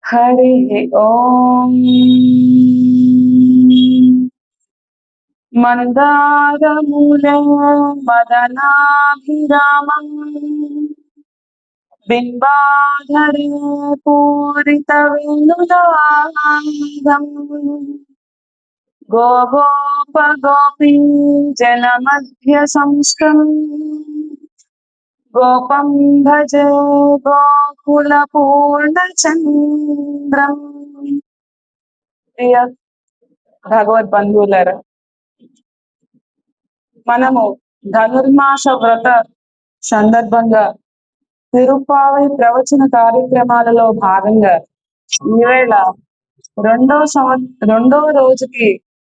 हरिः ॐ मन्दारमूले मदनाभिरामम् बिम्बाधरे पूरितवेणुनादम् गोपगोपी जनमध्य संस्थम् गोपं भजे गोकुलपूर्णचन्द्रम् ప్రియ భగవద్బంధువులారా, మనము ధనుర్మాస వ్రత సందర్భంగా తిరుప్పావై ప్రవచన కార్యక్రమాలలో భాగంగా ఈవేళ రెండవ రోజుకి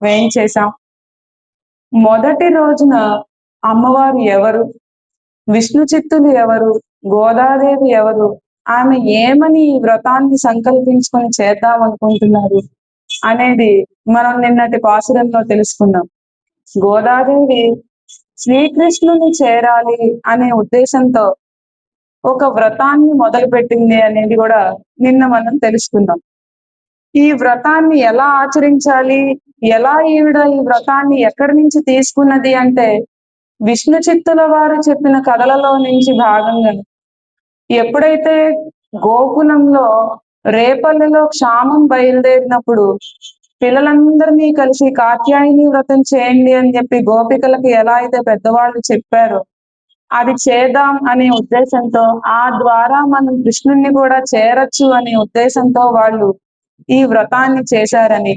వేయించేశాం. మొదటి రోజున అమ్మవారు ఎవరు, విష్ణు చిత్తులు ఎవరు, గోదాదేవి ఎవరు, ఆమె ఏమని ఈ వ్రతాన్ని సంకల్పించుకొని చేద్దాం అనుకుంటున్నారు అనేది మనం నిన్నటి పాసురంలో తెలుసుకున్నాం. గోదాదేవి శ్రీకృష్ణుని చేరాలి అనే ఉద్దేశంతో ఒక వ్రతాన్ని మొదలుపెట్టింది అనేది కూడా నిన్న మనం తెలుసుకుందాం. ఈ వ్రతాన్ని ఎలా ఆచరించాలి, ఎలా ఈవిడ ఈ వ్రతాన్ని ఎక్కడి నుంచి తీసుకున్నది అంటే విష్ణు చిత్తుల వారు చెప్పిన కథలలో నుంచి భాగంగా ఎప్పుడైతే గోకులంలో రేపల్లిలో క్షామం బయలుదేరినప్పుడు పిల్లలందరినీ కలిసి కాత్యాయని వ్రతం చేయండి అని చెప్పి గోపికలకు ఎలా అయితే పెద్దవాళ్ళు చెప్పారో అది చేద్దాం అనే ఉద్దేశంతో, ఆ ద్వారా మనం కృష్ణుణ్ణి కూడా చేరొచ్చు అనే ఉద్దేశంతో వాళ్ళు ఈ వ్రతాన్ని చేశారని,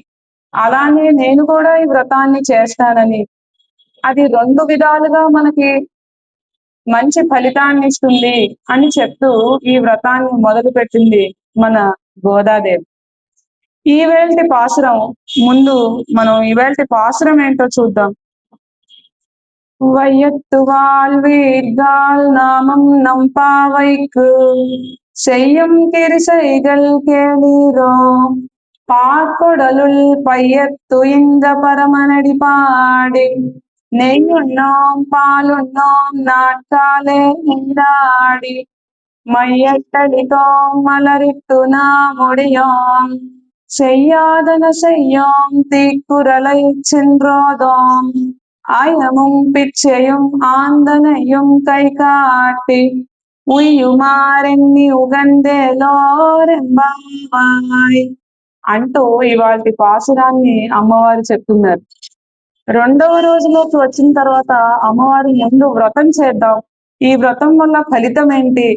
అలానే నేను కూడా ఈ వ్రతాన్ని చేస్తానని, అది 2 విధాలుగా మనకి మంచి ఫలితాన్ని ఇస్తుంది అని చెప్తూ ఈ వ్రతాన్ని మొదలు పెట్టింది మన గోదాదేవి. ఈవేల్టి పాసురం ముందు మనం ఈవేల్టి పాసురం ఏంటో చూద్దాం. வையத்துவால் வீர்கால் நாமம் நம்பாவைக்கு செய்யும் கிரிசைகள் கேளீரோ பாற்கொடலுள் பையத்து இந்த பரமனடி பாடி நெய்யுண்ணோம் பாலுண்ணோம் நாட்காலே நீராடி மையட்டளித்தோம் மலரிட்டு நாமுடியோம் செய்யாதன செய்யோம் தீக்குறளை சென்றோதோம் அயமும் பிச்சையும் ஆந்தனையும் கை காட்டி ఉయ్యుమారెన్ని ఉగందేలోరెంబాయ్ అంటూ ఇవాళ పాసురాన్ని అమ్మవారు చెప్తున్నారు. రెండవ రోజులోకి వచ్చిన తర్వాత అమ్మవారు ముందు వ్రతం చేద్దాం, ఈ వ్రతం వల్ల ఫలితం ఏంటి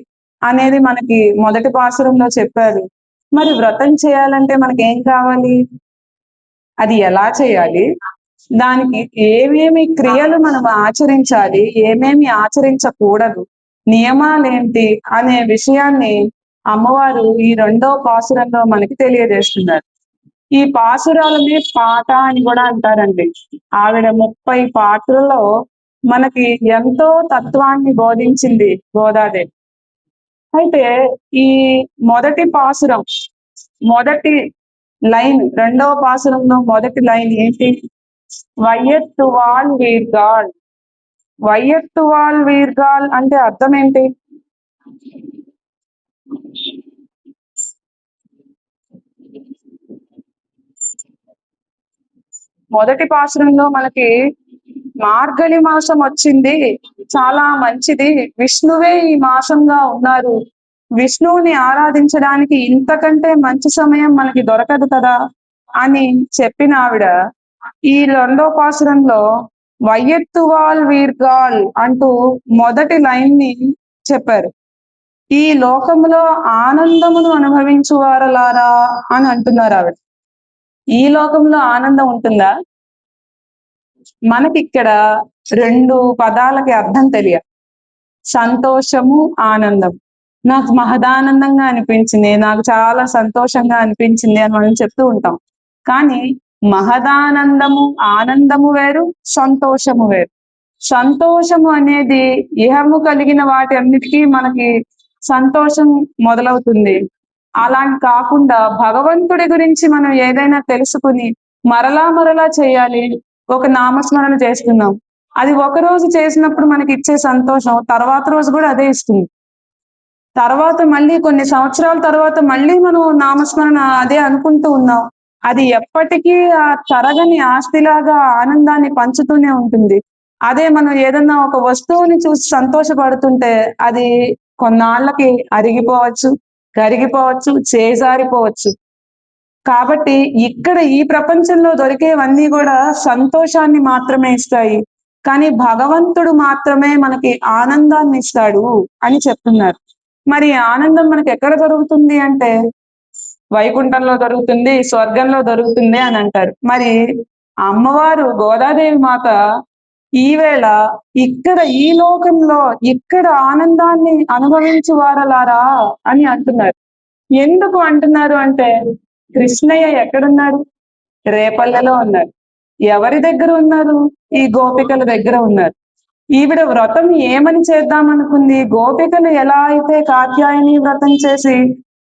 అనేది మనకి మొదటి పాసురంలో చెప్పారు. మరి వ్రతం చేయాలంటే మనకి ఏం కావాలి, అది ఎలా చేయాలి, దానికి ఏమేమి క్రియలు మనం ఆచరించాలి, ఏమేమి ఆచరించకూడదు, నియమాలేంటి అనే విషయాన్ని అమ్మవారు ఈ రెండవ పాసురంలో మనకి తెలియజేస్తున్నారు. ఈ పాసురాలని పాట అని కూడా అంటారండి. ఆవిడ 30 పాటలలో మనకి ఎంతో తత్వాన్ని బోధించింది గోదాదేవి. అయితే ఈ మొదటి పాసురం మొదటి లైన్, రెండవ పాసురంలో మొదటి లైన్ ఏంటి? వైయత్తువాల్ వీర్గాల్. వైయత్తువాల్ వీర్గాల్ అంటే అర్థం ఏంటి? మొదటి పాసురంలో మనకి మార్గళి మాసం వచ్చింది, చాలా మంచిది, విష్ణువే ఈ మాసంగా ఉన్నారు, విష్ణువుని ఆరాధించడానికి ఇంతకంటే మంచి సమయం మనకి దొరకదు కదా అని చెప్పిన ఆవిడ ఈ రెండో పాసురంలో వైయత్తువాల్ వీర్గాల్ అంటూ మొదటి లైన్ ని చెప్పారు. ఈ లోకములో ఆనందమును అనుభవించువారలారా అని అంటున్నారు ఆవిడ. ఈ లోకంలో ఆనందం ఉంటుందా? మనకి ఇక్కడ 2 పదాలకి అర్థం తెలియ, సంతోషము, ఆనందం. నాకు మహదానందంగా అనిపించింది, నాకు చాలా సంతోషంగా అనిపించింది అని మనం చెప్తూ ఉంటాం. కానీ మహదానందము, ఆనందము వేరు, సంతోషము వేరు. సంతోషము అనేది ఇహము కలిగిన వాటి అన్నిటికీ మనకి సంతోషం మొదలవుతుంది. అలా కాకుండా భగవంతుడి గురించి మనం ఏదైనా తెలుసుకుని మరలా చేయాలి. ఒక నామస్మరణ చేస్తున్నాం, అది ఒక రోజు చేసినప్పుడు మనకి ఇచ్చే సంతోషం తర్వాత రోజు కూడా అదే ఇస్తుంది. తర్వాత మళ్ళీ కొన్ని సంవత్సరాల తర్వాత మళ్ళీ మనం నామస్మరణ అదే అనుకుంటూ ఉన్నాం. అది ఎప్పటికీ ఆ తరగని ఆస్తిలాగా ఆనందాన్ని పంచుతూనే ఉంటుంది. అదే మనం ఏదన్నా ఒక వస్తువుని చూసి సంతోషపడుతుంటే అది కొన్నాళ్ళకి అరిగిపోవచ్చు, కరిగిపోవచ్చు, చేజారిపోవచ్చు. కాబట్టి ఇక్కడ ఈ ప్రపంచంలో దొరికేవన్నీ గూడా సంతోషాన్ని మాత్రమే ఇస్తాయి. కానీ భగవంతుడు మాత్రమే మనకి ఆనందాన్నిస్తాడు అని చెప్తున్నారు. మరి ఈ ఆనందం మనకెక్కడ దొరుకుతుంది అంటే, వైకుంఠంలో దొరుకుతుంది, స్వర్గంలో దొరుకుతుంది అని అంటారు. మరి అమ్మవారు గోదాదేవి మాత ఈవేళ ఇక్కడ ఈ లోకంలో ఇక్కడ ఆనందాన్ని అనుభవించు వారలారా అని అంటున్నారు. ఎందుకు అంటున్నారు అంటే, కృష్ణయ్య ఎక్కడున్నాడు? రేపల్లెలో ఉన్నారు. ఎవరి దగ్గర ఉన్నారు? ఈ గోపికల దగ్గర ఉన్నారు. ఈవిడ వ్రతం ఏమని చేద్దామనుకుంది? గోపికలు ఎలా అయితే కాత్యాయని వ్రతం చేసి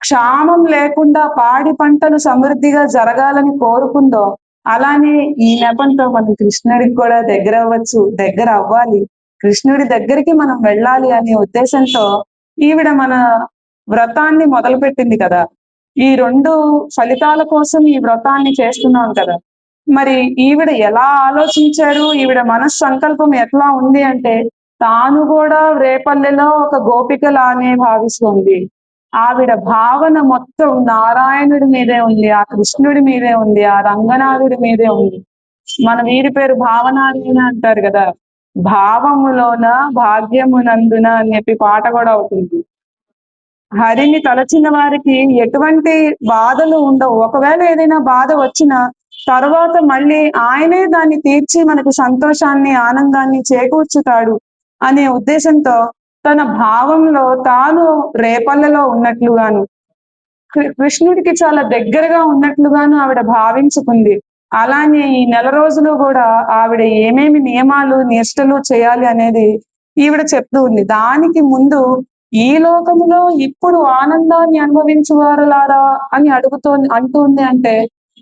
క్షామం లేకుండా పాడి పంటలు సమృద్ధిగా జరగాలని కోరుకుందో, అలానే ఈ నెపంతో మనం కృష్ణుడికి కూడా దగ్గర అవ్వచ్చు, దగ్గర అవ్వాలి. కృష్ణుడి దగ్గరికి మనం వెళ్ళాలి అనే ఉద్దేశంతో ఈవిడ మన వ్రతాన్ని మొదలుపెట్టింది కదా! ఈ 2 ఫలితాల కోసం ఈ వ్రతాన్ని చేస్తున్నాం కదా! మరి ఈవిడ ఎలా ఆలోచించారు? ఈవిడ మనస్సంకల్పం ఎట్లా ఉంది అంటే, తాను గూడా రేపల్లెలో ఒక గోపికలానే భావిస్తుంది. ఆవిడ భావన మొత్తం నారాయణుడి మీదే ఉంది. ఆ కృష్ణుడి మీదే ఉంది. ఆ రంగనాథుడి మీదే ఉంది. మన వీరి పేరు భావనారాయణ అంటారు గదా! భావములోన భాగ్యమునందున అని చెప్పి పాట గూడా ఒకటుంది. హరిని తలచిన వారికి ఎటువంటి బాధలు ఉండవు. ఒకవేళ ఏదైనా బాధ వచ్చినా తర్వాత మళ్ళీ ఆయనే దాన్ని తీర్చి మనకు సంతోషాన్ని, ఆనందాన్ని చేకూర్చుతాడు అనే ఉద్దేశంతో తన భావంలో తాను రేపల్లెలో ఉన్నట్లుగాను, కృష్ణుడికి చాలా దగ్గరగా ఉన్నట్లుగాను ఆవిడ భావించుకుంది. అలానే ఈ నెల రోజులు గూడా ఆవిడ ఏమేమి నియమాలు, నిష్టలు చేయాలి అనేది ఈవిడ చెప్తూ ఉంది. దానికి ముందు ఈ లోకములో ఇప్పుడు ఆనందాన్ని అనుభవించువారలారా అని అంటుంది అంటే,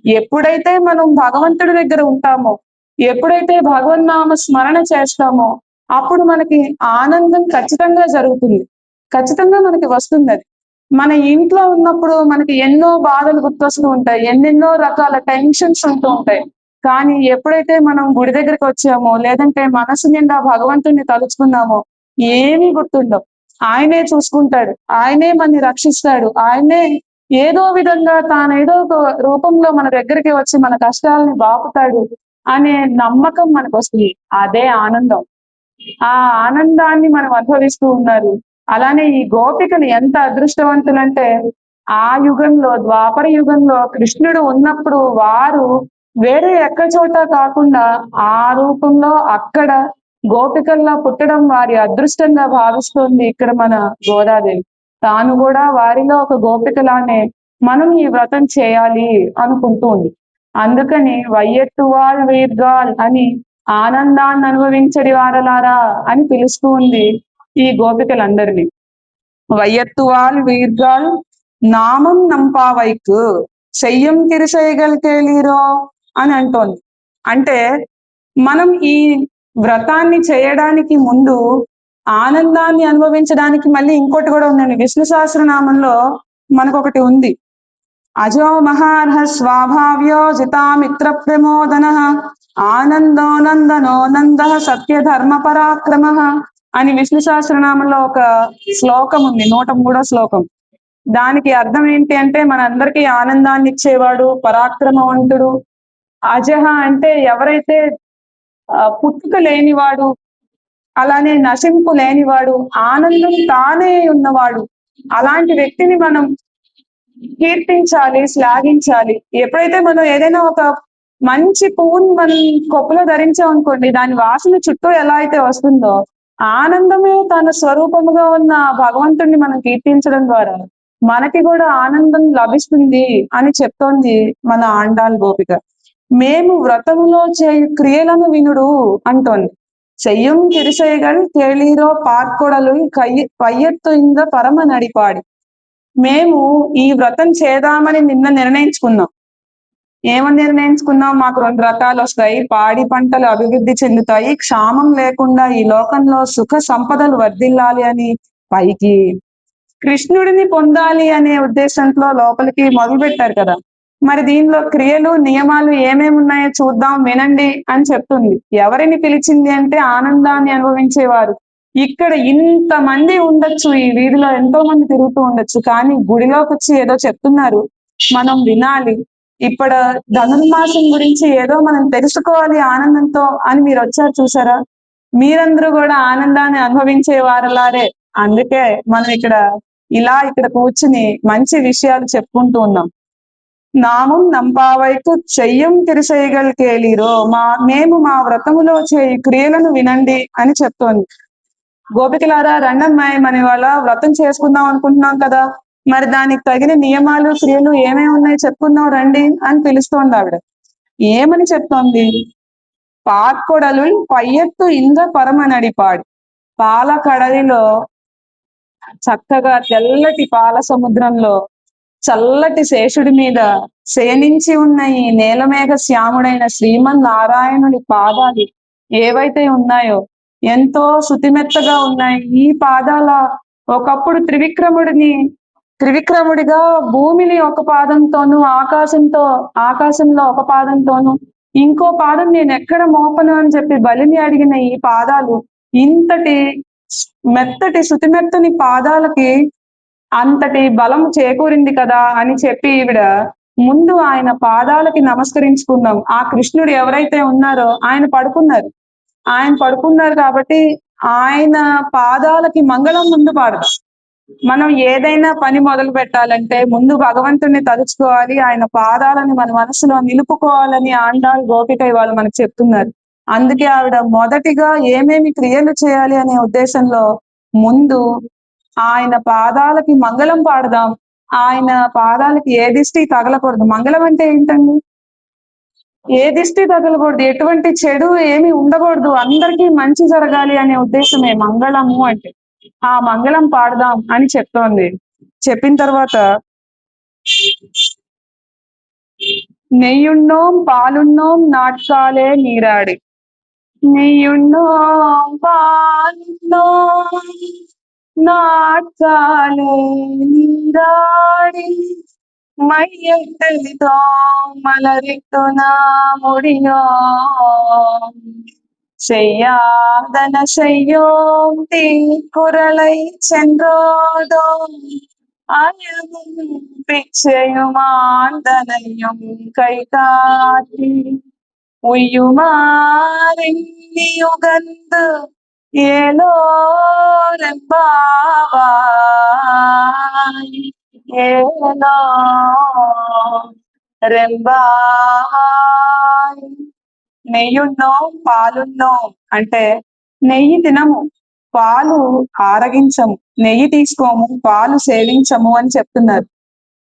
ఎప్పుడైతే మనం భగవంతుడి దగ్గర ఉంటామో, ఎప్పుడైతే భగవన్నామ స్మరణ చేస్తామో, అప్పుడు మనకి ఆనందం ఖచ్చితంగా జరుగుతుంది. ఖచ్చితంగా మనకి వస్తుందది. మన ఇంట్లో ఉన్నప్పుడు మనకి ఎన్నో బాధలు గుర్తొస్తూ ఉంటాయి. ఎన్నెన్నో రకాల టెన్షన్స్ ఉంటూ ఉంటాయి. కానీ ఎప్పుడైతే మనం గుడి దగ్గరికొచ్చామో, లేదంటే మనసు నిండా భగవంతుడిని తలుచుకున్నామో, ఏమీ గుర్తుండవు. ఆయనే చూసుకుంటాడు. ఆయనే మనని రక్షిస్తాడు. ఆయనే ఏదో విధంగా తానేదో ఒక రూపంలో మన దగ్గరికి వచ్చి మన కష్టాలని బాపుతాడు అనే నమ్మకం మనకొస్తుంది. అదే ఆనందం. ఆ ఆనందాన్ని మనం అనుభవిస్తూ ఉన్నారు. అలానే ఈ గోపికలు ఎంత అదృష్టవంతులంటే, ఆ యుగంలో ద్వాపర యుగంలో కృష్ణుడు ఉన్నప్పుడు వారు వేరే ఎక్క చోట కాకుండా ఆ రూపంలో అక్కడ గోపికల్లా పుట్టడం వారి అదృష్టంగా భావిస్తోంది ఇక్కడ మన గోదాదేవి. తాను కూడా వారిలో ఒక గోపికలానే మనం ఈ వ్రతం చేయాలి అనుకుంటూ ఉంది. అందుకని వయ్యెట్టువాళ్ వీర్గాల్ అని ఆనందాన్ని అనుభవించడి వారలారా అని పిలుస్తూ ఉంది ఈ గోపికలందరినీ. వైయత్తువాల్ వీర్గాల్ నామం నంపావైకు చెయ్యం కిరిసైగల్ కేలీరో అని అంటోంది. అంటే మనం ఈ వ్రతాన్ని చేయడానికి ముందు ఆనందాన్ని అనుభవించడానికి మళ్ళీ ఇంకోటి కూడా ఉందండి. విష్ణు సహస్రనామంలో మనకొకటి ఉంది. అజో మహార్హ స్వాభావ్యో జితామిత్ర ప్రమోదన ఆనందో నందనో నంద సత్య ధర్మ పరాక్రమ అని విష్ణు సహస్రనామంలో ఒక శ్లోకం ఉంది. 103వ శ్లోకం. దానికి అర్థం ఏంటి అంటే, మనందరికీ ఆనందాన్ని ఇచ్చేవాడు, పరాక్రమవంతుడు. అజహ అంటే ఎవరైతే పుట్టుక లేనివాడు, అలానే నశింపు లేనివాడు, ఆనందం తానే ఉన్నవాడు. అలాంటి వ్యక్తిని మనం కీర్తించాలి, శ్లాఘించాలి. ఎప్పుడైతే మనం ఏదైనా ఒక మంచి పువ్వుని మనం కొప్పులో ధరించామనుకోండి, దాని వాసన చుట్టూ ఎలా అయితే వస్తుందో, ఆనందమే తన స్వరూపముగా ఉన్న భగవంతుడిని మనం కీర్తించడం ద్వారా మనకి కూడా ఆనందం లభిస్తుంది అని చెప్తోంది మన ఆండాళ్ గోపిక. మేము వ్రతములో చేయు క్రియలను వినుడు అంటోంది. చెయ్యం కిరిసైగల్ కేళీరో పార్కొడలు పయ్యత్తు ఇంద పరమ నడిపాడి. మేము ఈ వ్రతం చేద్దామని నిన్న నిర్ణయించుకున్నాం. ఏమని నిర్ణయించుకున్నాం? మాకు 2 రకాలు వస్తాయి. పాడి పంటలు అభివృద్ధి చెందుతాయి. క్షామం లేకుండా ఈ లోకంలో సుఖ సంపదలు వర్ధిల్లాలి అని పైకి. కృష్ణుడిని పొందాలి అనే ఉద్దేశంతో లోపలికి మొదలు పెట్టారు కదా. మరి దీనిలో క్రియలు నియమాలు ఏమేమి ఉన్నాయో చూద్దాం వినండి అని చెప్తుంది. ఎవరిని పిలిచింది అంటే ఆనందాన్ని అనుభవించేవారు. ఇక్కడ ఇంతమంది ఉండొచ్చు, ఈ వీధిలో ఎంతో మంది తిరుగుతూ ఉండొచ్చు, కానీ గుడిలోకి వచ్చి ఏదో చెప్తున్నారు, మనం వినాలి. ఇప్పుడు ధనుర్మాసం గురించి ఏదో మనం తెలుసుకోవాలి ఆనందంతో అని మీరు వచ్చారు చూసారా. మీరందరూ కూడా ఆనందాన్ని అనుభవించే వారలారే. అందుకే మనం ఇక్కడ కూర్చుని మంచి విషయాలు చెప్పుకుంటూ ఉన్నాం. నామం నంపావైకు చెయ్యం తిరుసైగల్ కేలీరో, మేము మా వ్రతములో చేయి క్రియలను వినండి అని చెప్తోంది. గోపికలారా రండమ్మాయి, మన ఇవాళ వ్రతం చేసుకుందాం అనుకుంటున్నాం కదా, మరి దానికి తగిన నియమాలు క్రియలు ఏమేమి ఉన్నాయో చెప్పుకుందాం రండి అని పిలుస్తోంది ఆవిడ. ఏమని చెప్తోంది? పార్కొడలు పయ్యత్తు ఇంద పరమనడిపాడు. పాల కడలిలో చక్కగా తెల్లటి పాల సముద్రంలో చల్లటి శేషుడి మీద శయనించి ఉన్న ఈ నీలమేఘ శ్యాముడైన శ్రీమన్నారాయణుడి పాదాలు ఏవైతే ఉన్నాయో ఎంతో శుతిమెత్తగా ఉన్నాయి. ఈ పాదాల ఒకప్పుడు త్రివిక్రముడిగా భూమిని ఒక పాదంతోనూ ఆకాశంలో ఒక పాదంతోనూ ఇంకో పాదం నేను ఎక్కడ మోపను అని చెప్పి బలిని అడిగిన ఈ పాదాలు ఇంతటి మెత్తటి శుతిమెత్తని పాదాలకి అంతటి బలం చేకూరింది కదా అని చెప్పి ఈవిడ ముందు ఆయన పాదాలకి నమస్కరించుకుందాం. ఆ కృష్ణుడు ఎవరైతే ఉన్నారో ఆయన పడుకున్నారు కాబట్టి ఆయన పాదాలకి మంగళం ముందు పాడదాం. మనం ఏదైనా పని మొదలు పెట్టాలంటే ముందు భగవంతుణ్ణి తలుచుకోవాలి, ఆయన పాదాలని మన మనసులో నిలుపుకోవాలని ఆండాళ్ గోపిక ఇవాళ మనకు చెప్తున్నారు. అందుకే ఆవిడ మొదటిగా ఏమేమి క్రియలు చేయాలి అనే ఉద్దేశంలో ముందు ఆయన పాదాలకి మంగళం పాడదాం. ఆయన పాదాలకి ఏ దిష్టి తగలకూడదు. మంగళం అంటే ఏంటండి? ఏ దిష్టి తగలకూడదు, ఎటువంటి చెడు ఏమి ఉండకూడదు, అందరికీ మంచి జరగాలి అనే ఉద్దేశమే మంగళము అంటే. ఆ మంగళం పాడదాం అని చెప్తోంది. చెప్పిన తర్వాత నెయ్యున్నోం పాలున్నోం నాట్కాలే నీరాడి. నెయ్యున్నోం పాలున్నోం నాట్కాలే నీరాడి மையெழுத்தோ மலரிட்டு முடியோம் செய்யாதன செய்யோம் தீக்குறளை சென்றோதோம் அயமும் பிச்சையுமாந்தனையும் கை காட்டி உய்யுமாறெண்ணியுகந்து ஏலோரெம்பாவாய் ఏలో రెంబాయ్. నెయ్యున్నోం పాలున్నోం అంటే నెయ్యి తినము, పాలు ఆరగించము, నెయ్యి తీసుకోము, పాలు సేవించము అని చెప్తున్నారు.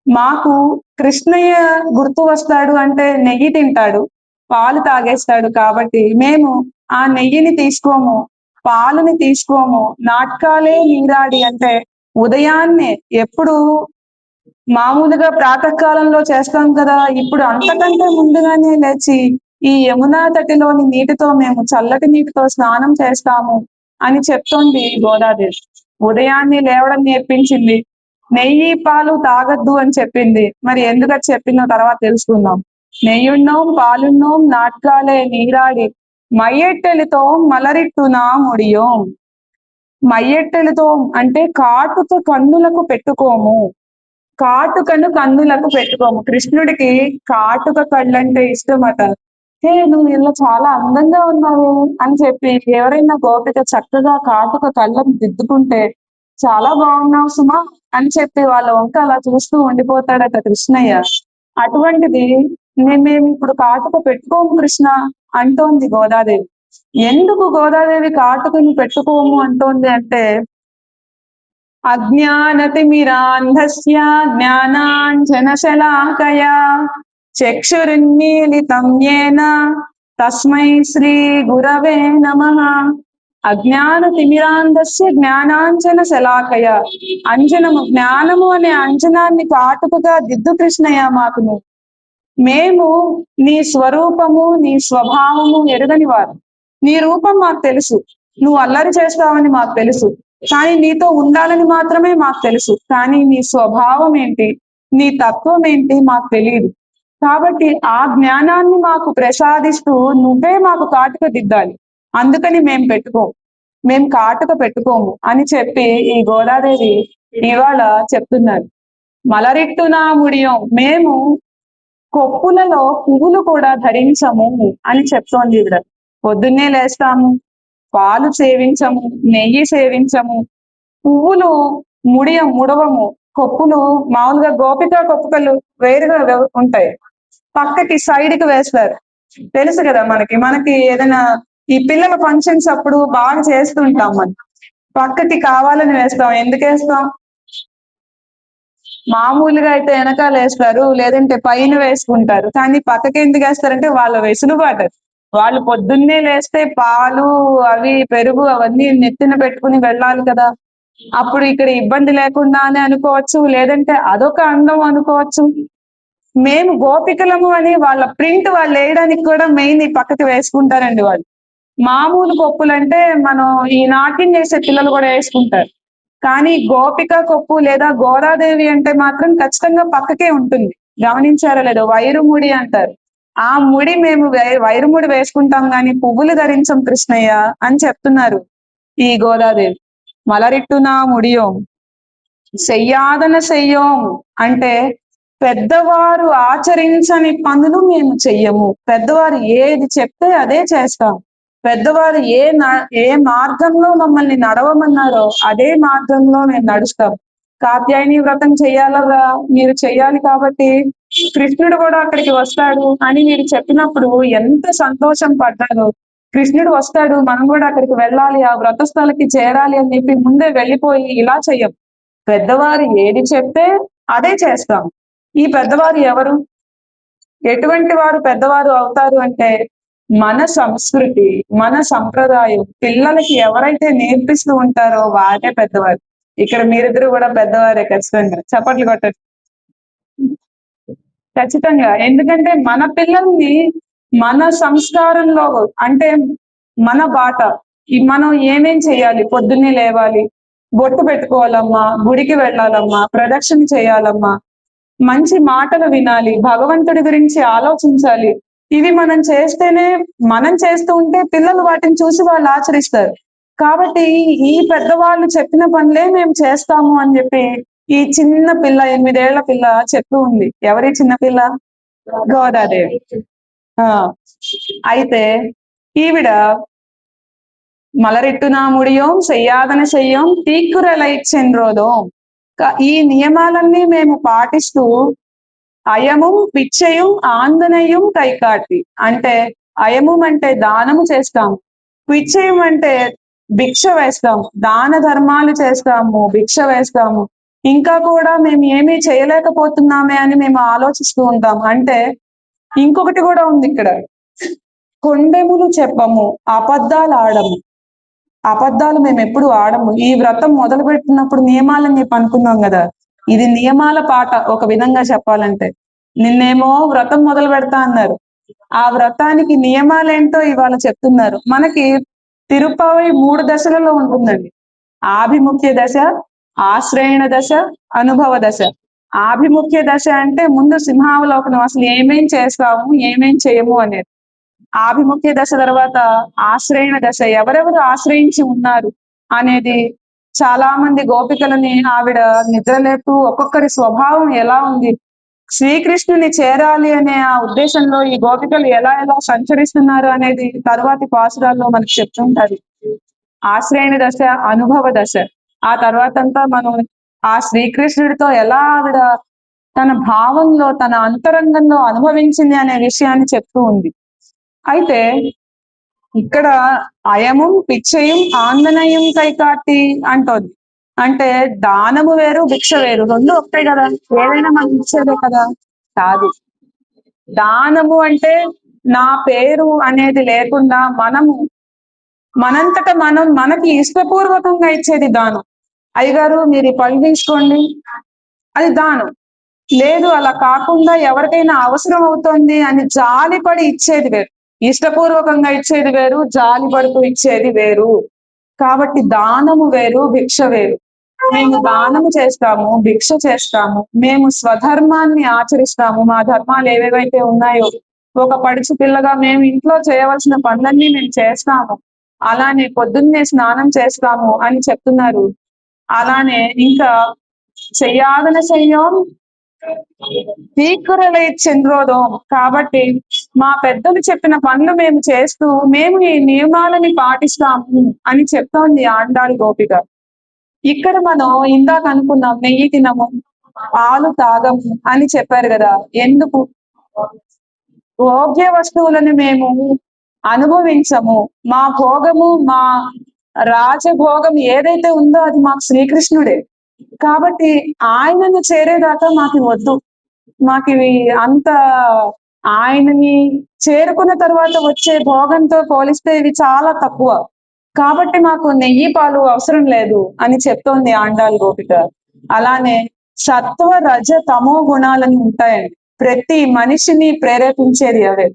మాకు కృష్ణయ్య గుర్తు వస్తాడు అంటే నెయ్యి తింటాడు, పాలు తాగేస్తాడు, కాబట్టి మేము ఆ నెయ్యిని తీసుకోము, పాలుని తీసుకోము. నాటకాలే నీరాడి అంటే ఉదయాన్నే ఎప్పుడు మామూలుగా ప్రాతకాలంలో చేస్తాం కదా, ఇప్పుడు అంతకంటే ముందుగానే లేచి ఈ యమునా తటిలోని నీటితో మేము చల్లటి నీటితో స్నానం చేస్తాము అని చెప్తోంది గోదాదేవి. ఉదయాన్నే లేవడం నేర్పించింది, నెయ్యి పాలు తాగద్దు అని చెప్పింది. మరి ఎందుకని చెప్పిందో తర్వాత తెలుసుకుందాం. నెయ్యున్నోం పాలున్నోం నాట్కాలే నీరాడి మైయెట్టెలితో మలరిట్టునా ముడియోం. మైయెట్టెలితో అంటే కాటుక కన్నులకు పెట్టుకోము, కాటుకను కన్నులకు పెట్టుకోము. కృష్ణుడికి కాటుక కళ్ళంటే ఇష్టమట. నువ్వు ఇలా చాలా అందంగా ఉన్నావు అని చెప్పి ఎవరైనా గోపిక చక్కగా కాటుక కళ్ళను దిద్దుకుంటే చాలా బాగున్నావు సుమా అని చెప్పి వాళ్ళ వంక అలా చూస్తూ ఉండిపోతాడట కృష్ణయ్య. అటువంటిది మేము ఇప్పుడు కాటుక పెట్టుకోము కృష్ణ అంటోంది గోదాదేవి. ఎందుకు గోదాదేవి కాటుకని పెట్టుకోము అంటోంది అంటే అజ్ఞానతిమిరాంధస్య జ్ఞానాంజనశలాకయా చక్షురున్మీలితం యేన తస్మై శ్రీ గురవే నమః. అజ్ఞాన తిమిరాంధస్య జ్ఞానాంజన శలాకయ. అంజనము, జ్ఞానము అనే అంజనాన్ని కాటుకగా దిద్దు కృష్ణయ్య మాకు. మేము నీ స్వరూపము నీ స్వభావము ఎరుగని వారు. నీ రూపం మాకు తెలుసు, నువ్వు అల్లరి చేస్తావని మాకు తెలుసు, కానీ నీతో ఉండాలని మాత్రమే మాకు తెలుసు. కానీ నీ స్వభావం ఏంటి, నీ తత్వం ఏంటి మాకు తెలియదు. కాబట్టి ఆ జ్ఞానాన్ని మాకు ప్రసాదిస్తూ నువ్వే మాకు కాటుక దిద్దాలి. అందుకని మేము కాటుక పెట్టుకోము అని చెప్పి ఈ గోదాదేవి ఇవాళ చెప్తున్నారు. మలరిట్టునా ముడియం, మేము కొప్పులలో పువ్వులు కూడా ధరించము అని చెప్తోంది ఈవిడ. పొద్దున్నే లేస్తాము, పాలు సేవించము, నెయ్యి సేవించము, పువ్వులు ముడవము. కొప్పులు మామూలుగా గోపిక కొప్పుకలు వేరుగా ఉంటాయి, పక్కకి సైడ్ కి వేస్తారు. తెలుసు కదా మనకి ఏదైనా ఈ పిల్లల ఫంక్షన్స్ అప్పుడు బాగా చేస్తుంటాం. మనం పక్కకి కావాలని వేస్తాం. ఎందుకు వేస్తాం? మామూలుగా అయితే వెనకాల వేస్తారు, లేదంటే పైన వేసుకుంటారు. కానీ పక్కకి ఎందుకు వేస్తారంటే వాళ్ళ వెసులుబాటు. వాళ్ళు పొద్దున్నే లేస్తే పాలు అవి పెరుగు అవన్నీ నెత్తిన పెట్టుకుని వెళ్ళాలి కదా. అప్పుడు ఇక్కడ ఇబ్బంది లేకుండా అని అనుకోవచ్చు, లేదంటే అదొక అందం అనుకోవచ్చు. మేము గోపికలము అని వాళ్ళ ప్రింట్ వాళ్ళు వేయడానికి కూడా మెయిన్ ఈ పక్కకి వేసుకుంటారండి వాళ్ళు. మామూలు కొప్పులంటే మనం ఈ నాట్యం చేసే పిల్లలు కూడా వేసుకుంటారు. కానీ గోపిక కొప్పు లేదా గోదాదేవి అంటే మాత్రం ఖచ్చితంగా పక్కకే ఉంటుంది. గమనించారో లేదో, వైరుముడి అంటారు. ఆ ముడి మేము వైరుముడి వేసుకుంటాం కానీ పువ్వులు ధరించం కృష్ణయ్య అని చెప్తున్నారు ఈ గోదాదేవి. మలరిట్టునా ముడియోం చెయ్యాదన చెయ్యోం అంటే పెద్దవారు ఆచరించని పనులు మేము చెయ్యము. పెద్దవారు ఏది చెప్తే అదే చేస్తాం. పెద్దవారు ఏ మార్గంలో మమ్మల్ని నడవమన్నారో అదే మార్గంలో మేము నడుస్తాం. కాత్యాయని వ్రతం చెయ్యాలరా, మీరు చెయ్యాలి కాబట్టి కృష్ణుడు కూడా అక్కడికి వస్తాడు అని మీరు చెప్పినప్పుడు ఎంత సంతోషం పడ్డారు. కృష్ణుడు వస్తాడు, మనం కూడా అక్కడికి వెళ్ళాలి, ఆ వ్రతస్థలకి చేరాలి అని చెప్పి ముందే వెళ్ళిపోయి ఇలా చెయ్యం. పెద్దవారు ఏది చెప్తే అదే చేస్తాం. ఈ పెద్దవారు ఎవరు, ఎటువంటి వారు పెద్దవారు అవుతారు అంటే మన సంస్కృతి, మన సంప్రదాయం పిల్లలకి ఎవరైతే నేర్పిస్తూ ఉంటారో వారే పెద్దవారు. ఇక్కడ మీరిద్దరు కూడా పెద్దవారే, ఖచ్చితంగా చప్పట్లు కొట్టండి. ఖచ్చితంగా. ఎందుకంటే మన పిల్లల్ని మన సంస్కారంలో, అంటే మన బాట మనం ఏమేం చేయాలి, పొద్దున్నే లేవాలి, బొట్టు పెట్టుకోవాలమ్మా, గుడికి వెళ్ళాలమ్మా, ప్రదక్షిణ చేయాలమ్మా, మంచి మాటలు వినాలి, భగవంతుడి గురించి ఆలోచించాలి. ఇవి మనం చేస్తేనే, మనం చేస్తూ ఉంటే పిల్లలు వాటిని చూసి వాళ్ళు ఆచరిస్తారు. కాబట్టి ఈ పెద్దవాళ్ళు చెప్పిన పనులే మేము చేస్తాము అని చెప్పి ఈ చిన్న పిల్ల, 8 ఏళ్ల పిల్ల చెప్తూ ఉంది. ఎవరి చిన్న పిల్ల? గోదాదేవి. అయితే ఈవిడ మలరిట్టునా ముడియోం చెయ్యాదన చెయ్యం తీక్కురలై చెన్రోదోం. ఈ నియమాలన్నీ మేము పాటిస్తూ అయము పిచ్చయం ఆందనయం కైకాటి అంటే అయము అంటే దానము చేస్తాము, పిచ్చయం అంటే భిక్ష వేస్తాము, దాన ధర్మాలు చేస్తాము, భిక్ష వేస్తాము. ఇంకా కూడా మేము ఏమీ చేయలేకపోతున్నామే అని మేము ఆలోచిస్తూ ఉంటాము. అంటే ఇంకొకటి కూడా ఉంది ఇక్కడ, కొండెములు చెప్పము, అబద్ధాలు ఆడము. అబద్ధాలు మేము ఎప్పుడు ఆడము. ఈ వ్రతం మొదలు పెట్టినప్పుడు నియమాలని చెప్పి అనుకున్నాం కదా, ఇది నియమాల పాట ఒక విధంగా చెప్పాలంటే. నిన్నేమో వ్రతం మొదలు పెడతా అన్నారు, ఆ వ్రతానికి నియమాలేంటో ఇవాళ చెప్తున్నారు. మనకి తిరుపతి 3 దశలలో ఉంటుందండి. ఆభిముఖ్య దశ, ఆశ్రయణ దశ, అనుభవ దశ. ఆభిముఖ్య దశ అంటే ముందు సింహావలోకనం, అసలు ఏమేం చేస్తాము ఏమేం చేయము అనేది. ఆభిముఖ్య దశ తర్వాత ఆశ్రయణ దశ, ఎవరెవరు ఆశ్రయించి ఉన్నారు అనేది. చాలా మంది గోపికలని ఆవిడ నిద్రలేపుతూ ఒక్కొక్కరి స్వభావం ఎలా ఉంది, శ్రీకృష్ణుని చేరాలి అనే ఆ ఉద్దేశంలో ఈ గోపికలు ఎలా ఎలా సంచరిస్తున్నారు అనేది తరువాతి పాసురాల్లో మనకు చెప్తుంటారు. ఆశ్రయణ దశ, అనుభవ దశ. ఆ తర్వాత అంతా మనం ఆ శ్రీకృష్ణుడితో ఎలా ఆవిడ తన భావంలో, తన అంతరంగంలో అనుభవించింది అనే విషయాన్ని చెప్తూ ఉంది. అయితే ఇక్కడ అయము పిచ్చయం ఆందనయం కైకాటి అంటోంది. అంటే దానము వేరు, భిక్ష వేరు, రెండు ఒకటే కదా. ఏదైనా మనం ఇచ్చేదే కదా, కాదు. దానము అంటే నా పేరు అనేది లేకుండా మనంతట మనం మనకి ఇష్టపూర్వకంగా ఇచ్చేది దానం. అయ్యగారు మీరు ఈ పళ్ళు తీసుకోండి, అది దానం. లేదు అలా కాకుండా ఎవరికైనా అవసరం అవుతోంది అని జాలిపడి ఇచ్చేది వేరు. ఇష్టపూర్వకంగా ఇచ్చేది వేరు, జాలి పడుతూ ఇచ్చేది వేరు. కాబట్టి దానము వేరు, భిక్ష వేరు. మేము దానము చేస్తాము, భిక్ష చేస్తాము, మేము స్వధర్మాన్ని ఆచరిస్తాము. మా ధర్మాలు ఏవేవైతే ఉన్నాయో ఒక పడుచు పిల్లగా మేము ఇంట్లో చేయవలసిన పనులన్నీ మేము చేస్తాము. అలానే పొద్దున్నే స్నానం చేస్తాము అని చెప్తున్నారు. అలానే ఇంకా చెయ్యాదన చెయ్యం తీకురలై చంద్రోదం. కాబట్టి మా పెద్దలు చెప్పిన పనులు మేము చేస్తూ మేము ఈ నియమాలని పాటిస్తాము అని చెప్తోంది ఆండాళ్ గోపిక. ఇక్కడ మనం ఇందాక అనుకున్నాం నెయ్యి తినము, పాలు తాగము అని చెప్పారు కదా. ఎందుకు? భోగ్య వస్తువులను మేము అనుభవించము. మా భోగము, మా రాజభోగం ఏదైతే ఉందో అది మాకు శ్రీకృష్ణుడే. కాబట్టి ఆయనను చేరేదాకా మాకు వద్దు. మాకు ఇవి అంత ఆయనని చేరుకున్న తర్వాత వచ్చే భోగంతో పోలిస్తే ఇవి చాలా తక్కువ. కాబట్టి మాకు నెయ్యి పాలు అవసరం లేదు అని చెప్తోంది ఆండాళ్ గోపిక. అలానే సత్వ రజ తమో గుణాలని ఉంటాయండి. ప్రతి మనిషిని ప్రేరేపించేది అవే.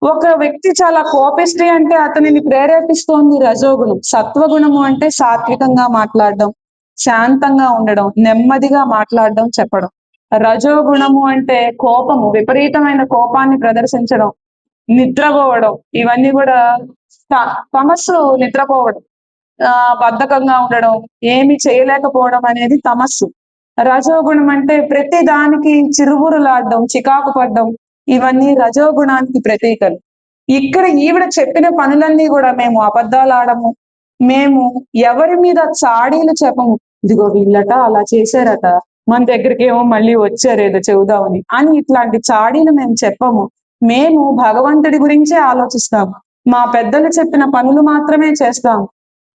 ఒక వ్యక్తి చాలా కోపిష్టి అంటే అతనిని ప్రేరేపిస్తోంది రజోగుణం. సత్వగుణము అంటే సాత్వికంగా మాట్లాడడం, శాంతంగా ఉండడం, నెమ్మదిగా మాట్లాడడం, చెప్పడం. రజోగుణము అంటే కోపము, విపరీతమైన కోపాన్ని ప్రదర్శించడం, నిద్రపోవడం. ఇవన్నీ కూడా తమస్సు. నిద్రపోవడం, బద్ధకంగా ఉండడం, ఏమి చేయలేకపోవడం అనేది తమస్సు. రజోగుణం అంటే ప్రతి దానికి చిరుబురులాడడం, చికాకు పడ్డం. ఇవన్నీ రజోగుణానికి ప్రతీకలు. ఇక్కడ ఈవిడ చెప్పిన పనులన్నీ కూడా మేము అబద్ధాలు ఆడము, మేము ఎవరి మీద చాడీలు చెప్పము. ఇదిగో వీళ్ళట అలా చేశారట, మన దగ్గరికి ఏమో మళ్ళీ వచ్చారేదో చెబుదామని అని ఇట్లాంటి చాడీలు మేము చెప్పము. మేము భగవంతుడి గురించే ఆలోచిస్తాము. మా పెద్దలు చెప్పిన పనులు మాత్రమే చేస్తాము.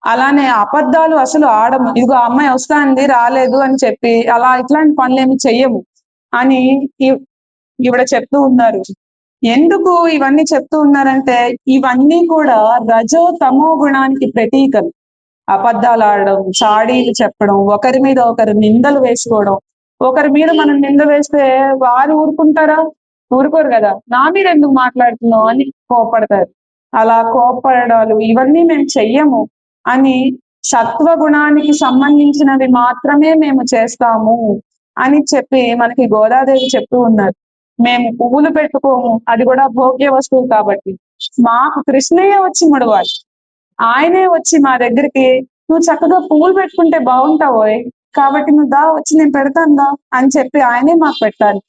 అలానే అబద్ధాలు అసలు ఆడము. ఇదిగో అమ్మాయి వస్తాంది రాలేదు అని చెప్పి అలా ఇట్లాంటి పనులు ఏమి చెయ్యము అని ఈవిడ చెప్తూ ఉన్నారు. ఎందుకు ఇవన్నీ చెప్తూ ఉన్నారంటే ఇవన్నీ కూడా రజో తమో గుణానికి ప్రతీకలు. అబద్ధాలు ఆడడం, చాడీలు చెప్పడం, ఒకరి మీద ఒకరు నిందలు వేసుకోవడం. ఒకరి మీద మనం నింద వేస్తే వారు ఊరుకుంటారా? ఊరుకోరు కదా. నా మీద ఎందుకు మాట్లాడుతున్నావు అని కోపడతారు. అలా కోపడడాలు ఇవన్నీ మేము చెయ్యము అని సత్వగుణానికి సంబంధించినవి మాత్రమే మేము చేస్తాము అని చెప్పి మనకి గోదాదేవి చెప్తూ ఉన్నారు. మేము పువ్వులు పెట్టుకోము, అది కూడా భోగ్య వస్తువు కాబట్టి. మాకు కృష్ణయ్య వచ్చి ముడవాలి. ఆయనే వచ్చి మా దగ్గరికి నువ్వు చక్కగా పువ్వులు పెట్టుకుంటే బాగుంటావోయ్, కాబట్టి నువ్వు దా వచ్చి నేను పెడతాను అని చెప్పి ఆయనే మాకు పెట్టాలి.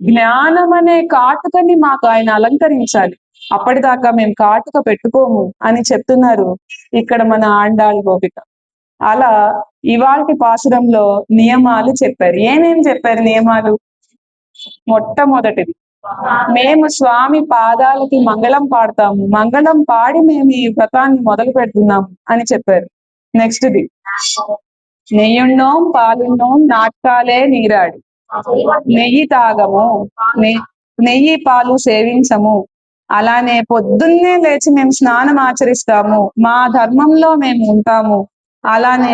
జ్ఞానం అనే కాటుకని మాకు ఆయన అలంకరించాలి. అప్పటిదాకా మేము కాటుక పెట్టుకోము అని చెప్తున్నారు ఇక్కడ మన ఆండాళ్ గోపిక. అలా ఇవాల్టి పాసురంలో నియమాలు చెప్పారు. ఏమేం చెప్పారు నియమాలు? మొట్టమొదటిది, మేము స్వామి పాదాలకి మంగళం పాడతాము, మంగళం పాడి మేము ఈ వ్రతాన్ని మొదలు పెడుతున్నాము అని చెప్పారు. నెక్స్ట్ది, నెయ్యున్నోం పాలున్నోం నాటకాలే నీరాడి, నెయ్యి తాగము, నెయ్యి పాలు సేవించము. అలానే పొద్దున్నే లేచి మేము స్నానం ఆచరిస్తాము, మా ధర్మంలో మేము ఉంటాము. అలానే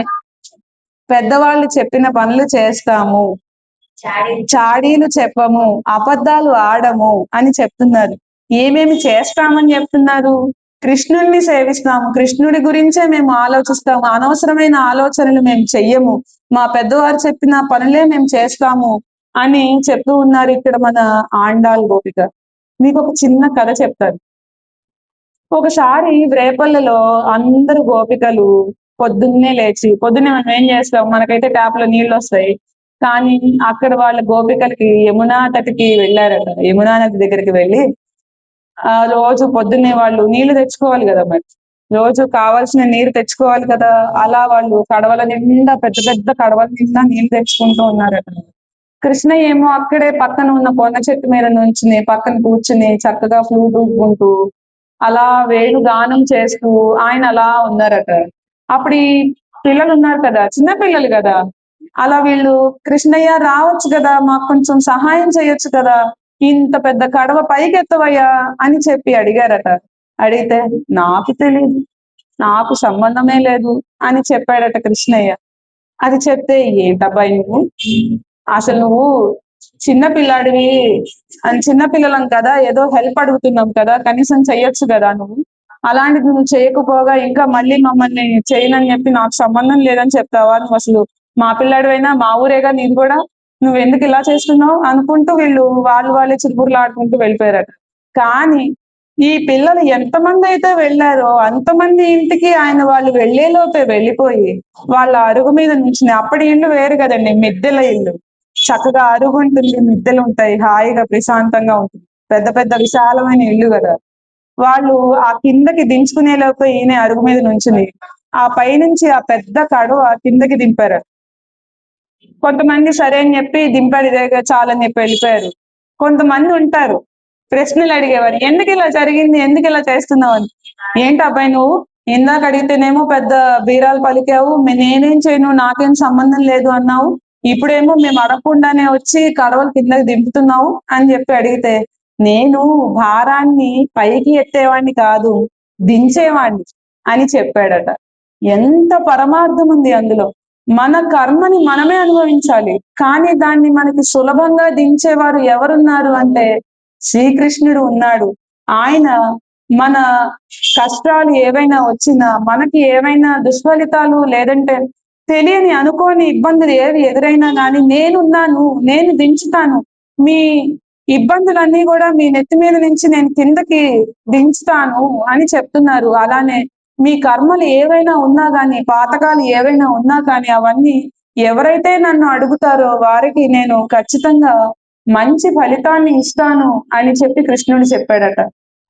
పెద్దవాళ్ళు చెప్పిన పనులు చేస్తాము, చాడీలు చెప్పము, అబద్ధాలు ఆడము అని చెప్తున్నారు. ఏమేమి చేస్తామని చెప్తున్నారు? కృష్ణుడిని సేవిస్తాము, కృష్ణుడి గురించే మేము ఆలోచిస్తాము, అనవసరమైన ఆలోచనలు మేము చెయ్యము, మా పెద్దవారు చెప్పిన పనులే మేము చేస్తాము అని చెప్తూ ఉన్నారు ఇక్కడ మన ఆండాళ్ గోపిక. మీకు ఒక చిన్న కథ చెప్తారు. ఒకసారి రేపల్లలో అందరు గోపికలు పొద్దున్నే లేచి, పొద్దున్నే మనం ఏం చేస్తాం, మనకైతే ట్యాప్ లో నీళ్ళు వస్తాయి, కానీ అక్కడ వాళ్ళ గోపికలకి యమునా తటికి వెళ్ళారట. యమునా నది దగ్గరికి వెళ్ళి రోజు పొద్దున్నే వాళ్ళు నీళ్లు తెచ్చుకోవాలి కదా, మరి రోజు కావాల్సిన నీరు తెచ్చుకోవాలి కదా. అలా వాళ్ళు కడవల నిండా, పెద్ద పెద్ద కడవల నిండా నీళ్లు తెచ్చుకుంటూ ఉన్నారట. కృష్ణ ఏమో అక్కడే పక్కన ఉన్న పొన్న చెట్టు మీద నుంచుని పక్కన కూర్చుని చక్కగా ఫ్లూట్ ఊపుకుంటూ అలా వేణు గానం చేస్తూ ఆయన అలా ఉన్నారట. అప్పుడు ఈ పిల్లలు ఉన్నారు కదా, చిన్న పిల్లలు కదా, అలా వీళ్ళు కృష్ణయ్య రావచ్చు కదా, మాకు కొంచెం సహాయం చేయొచ్చు కదా, ఇంత పెద్ద కడవ పైకెత్తవయ్యా అని చెప్పి అడిగారట. అడిగితే నాకు తెలియదు, నాకు సంబంధమే లేదు అని చెప్పాడట కృష్ణయ్య. అది చెప్తే ఏంటబ్బాయి నువ్వు, అసలు నువ్వు చిన్న పిల్లాడివి అని, చిన్న పిల్లలం కదా, ఏదో హెల్ప్ అడుగుతున్నాం కదా, కనీసం చెయ్యొచ్చు కదా నువ్వు అలాంటిది నువ్వు చేయకపోగా ఇంకా మళ్ళీ మమ్మల్ని చేయనని చెప్పి నాకు సంబంధం లేదని చెప్తావా? నువ్వు అసలు మా పిల్లాడివైనా మా ఊరేగా నీది కూడా, నువ్వెందుకు ఇలా చేస్తున్నావు అనుకుంటూ వీళ్ళు వాళ్ళే చిరుబుర్లాడుకుంటూ వెళ్ళిపోయారట. కానీ ఈ పిల్లలు ఎంతమంది అయితే వెళ్ళారో అంతమంది ఇంటికి ఆయన వాళ్ళు వెళ్ళేలోపే వెళ్ళిపోయి వాళ్ళ అరుగు మీద నుంచుని, అప్పటి ఇల్లు వేరు కదండి, మిద్దెల ఇల్లు, చక్కగా అరుగు ఉంటుంది, మిద్దెలు ఉంటాయి, హాయిగా ప్రశాంతంగా ఉంటుంది, పెద్ద పెద్ద విశాలమైన ఇల్లు కదా. వాళ్ళు ఆ కిందకి దించుకునే లోపు ఈయన అరుగు మీద నుంచుని ఆ పైనుంచి ఆ పెద్ద కడువ కిందకి దింపారు. కొంతమంది సరే అని చెప్పి దింపాడు, ఇదేగా చాలని చెప్పి వెళ్ళిపోయారు. కొంతమంది ఉంటారు ప్రశ్నలు అడిగేవారు, ఎందుకు ఇలా జరిగింది, ఎందుకు ఇలా చేస్తున్నావు అని. ఏంటి అబ్బాయి నువ్వు ఇందాక అడిగితేనేమో పెద్ద బీరాలు పలికావు, నేనేం చేయను, నాకేం సంబంధం లేదు అన్నావు, ఇప్పుడేమో మేము అడగకుండానే వచ్చి కడవలు కిందకి దింపుతున్నావు అని చెప్పి అడిగితే, నేను భారాన్ని పైకి ఎత్తేవాడిని కాదు, దించేవాడిని అని చెప్పాడట. ఎంత పరమార్థం ఉంది అందులో. మన కర్మని మనమే అనుభవించాలి, కానీ దాన్ని మనకి సులభంగా దించేవారు ఎవరున్నారు అంటే శ్రీకృష్ణుడు ఉన్నాడు. ఆయన మన కష్టాలు ఏవైనా వచ్చినా, మనకి ఏవైనా దుష్ఫలితాలు లేదంటే తెలియని అనుకోని ఇబ్బందులు ఏవి ఎదురైనా కానీ నేనున్నాను, నేను దించుతాను, మీ ఇబ్బందులన్నీ కూడా మీ నెత్తి మీద నుంచి నేను కిందకి దించుతాను అని చెప్తున్నారు. అలానే మీ కర్మలు ఏవైనా ఉన్నా గాని, పాతకాలు ఏవైనా ఉన్నా కానీ అవన్నీ ఎవరైతే నన్ను అడుగుతారో వారికి నేను ఖచ్చితంగా మంచి ఫలితాన్ని ఇస్తాను అని చెప్పి కృష్ణుడు చెప్పాడట.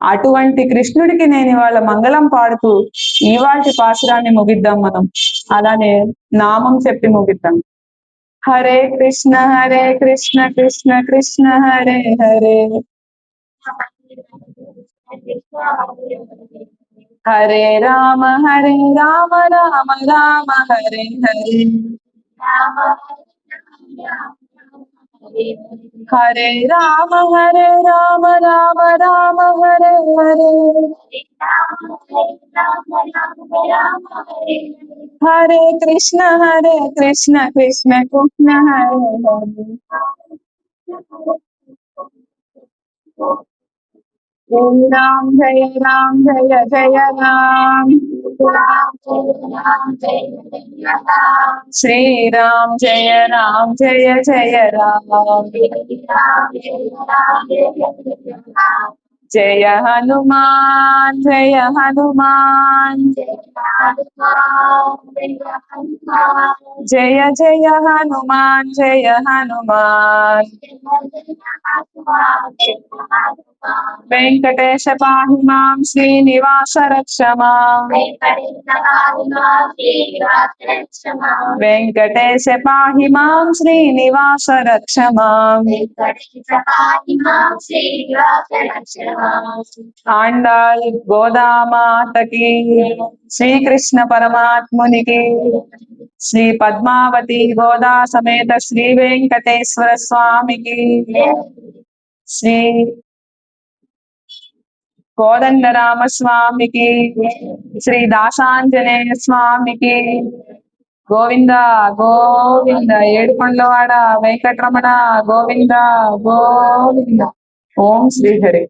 అటువంటి కృష్ణుడికి నేను ఇవాళ మంగళం పాడుతూ ఇవాల్టి పాసురాన్ని ముగిద్దాం మనం. అలానే నామం చెప్పి ముగిద్దాం. హరే కృష్ణ కృష్ణ కృష్ణ హరే హరే, హరే రామ రామ రామ హరే హరే, హరే రామ రామ రామ హరే హరే, హరే కృష్ణ కృష్ణ కృష్ణ హరే హరే. జయ రామ్ జయ జయ రామ్, శ్రీరామ్ జయ రామ్ జయ జయ రామ్, జయ హనుమాన్ జయ హనుమాన్, జయ జయ హనుమాన్ జయ హనుమాన్, వెంకటేశ పాహి మాం శ్రీనివాస రక్ష మాం, వెంకటేశ పాహి మాం శ్రీనివాస రక్ష మాం, ఆండాళ్ గోదామాతకి, శ్రీకృష్ణ పరమాత్మునికి, శ్రీ పద్మావతి గోదా సమేత శ్రీ వెంకటేశ్వర స్వామికి, శ్రీ కోదండరామ స్వామికి, శ్రీ దాసాంజనేయ స్వామికి, గోవింద గోవింద, ఏడుకొండలవాడ వెంకటరమణ గోవింద గోవింద. ఓం శ్రీహరి.